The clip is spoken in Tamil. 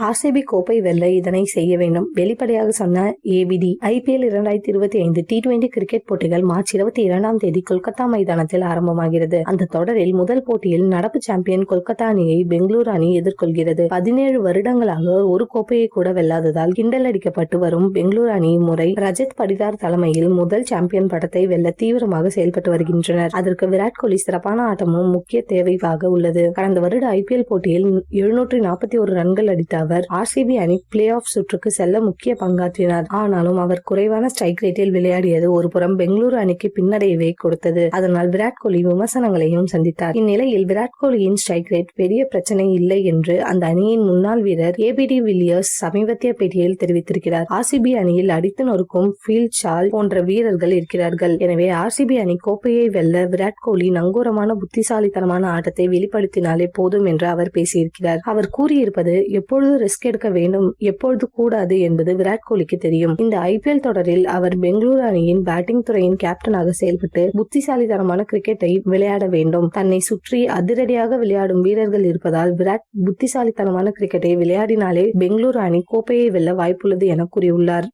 ஆர்சிபி கோப்பை வெல்ல இதனை செய்ய வேண்டும், வெளிப்படையாக சொன்ன ஏபிடி. IPL 2025 T20 கிரிக்கெட் போட்டிகள் மார்ச் 22ஆம் தேதி கொல்கத்தா மைதானத்தில் ஆரம்பமாகிறது. அந்த தொடரில் முதல் போட்டியில் நடப்பு சாம்பியன் கொல்கத்தா அணியை பெங்களூரு அணி எதிர்கொள்கிறது. 17 வருடங்களாக ஒரு கோப்பையை கூட வெல்லாததால் கிண்டல் அடிக்கப்பட்டு வரும் பெங்களூரு அணி முறை ரஜத் படிதார் தலைமையில் முதல் சாம்பியன் பட்டத்தை வெல்ல தீவிரமாக செயல்பட்டு வருகின்றனர். அதற்கு விராட் கோலி சிறப்பான ஆட்டமும் முக்கிய தேவையாக உள்ளது. கடந்த வருட IPL போட்டியில் 741 ரன்கள் அடித்த அவர் ஆர்சிபி அணி பிளே ஆஃப் சுற்றுக்கு செல்ல முக்கிய பங்காற்றினார். ஆனாலும் அவர் குறைவான ஸ்ட்ரைக் ரேட்டில் விளையாடியது ஒரு புறம் பெங்களூரு அணிக்கு பின்னடைவை கொடுத்தது. அதனால் விராட் கோலி விமர்சனங்களையும் சந்தித்தார். இந்நிலையில் விராட் கோலியின் ஸ்ட்ரைக் ரேட் பெரிய பிரச்சனை இல்லை என்று அந்த அணியின் முன்னாள் வீரர் ஏபிடி வில்லியர்ஸ் சமீபத்திய பேட்டியில் தெரிவித்திருக்கிறார். ஆர்சிபி அணியில் அடித்து நொறுக்கும் ஃபீல்ட் ஷால் போன்ற வீரர்கள் இருக்கிறார்கள். எனவே ஆர்சிபி அணி கோப்பையை வெல்ல விராட் கோலி நங்கூரமான புத்திசாலித்தனமான ஆட்டத்தை வெளிப்படுத்தினாலே போதும் என்று அவர் பேசியிருக்கிறார். அவர் கூறியிருப்பது எப்பொழுது ரிஸ்க் எடுக்க வேண்டும், எப்பொழுது கூடாது என்பது விராட் கோலிக்கு தெரியும். இந்த IPL தொடரில் அவர் பெங்களூரு அணியின் பேட்டிங் துறையின் கேப்டனாக செயல்பட்டு புத்திசாலித்தனமான கிரிக்கெட்டை விளையாட வேண்டும். தன்னை சுற்றி அதிரடியாக விளையாடும் வீரர்கள் இருப்பதால் விராட் புத்திசாலித்தனமான கிரிக்கெட்டை விளையாடினாலே பெங்களூரு அணி கோப்பையை வெல்ல வாய்ப்புள்ளது என கூறியுள்ளார்.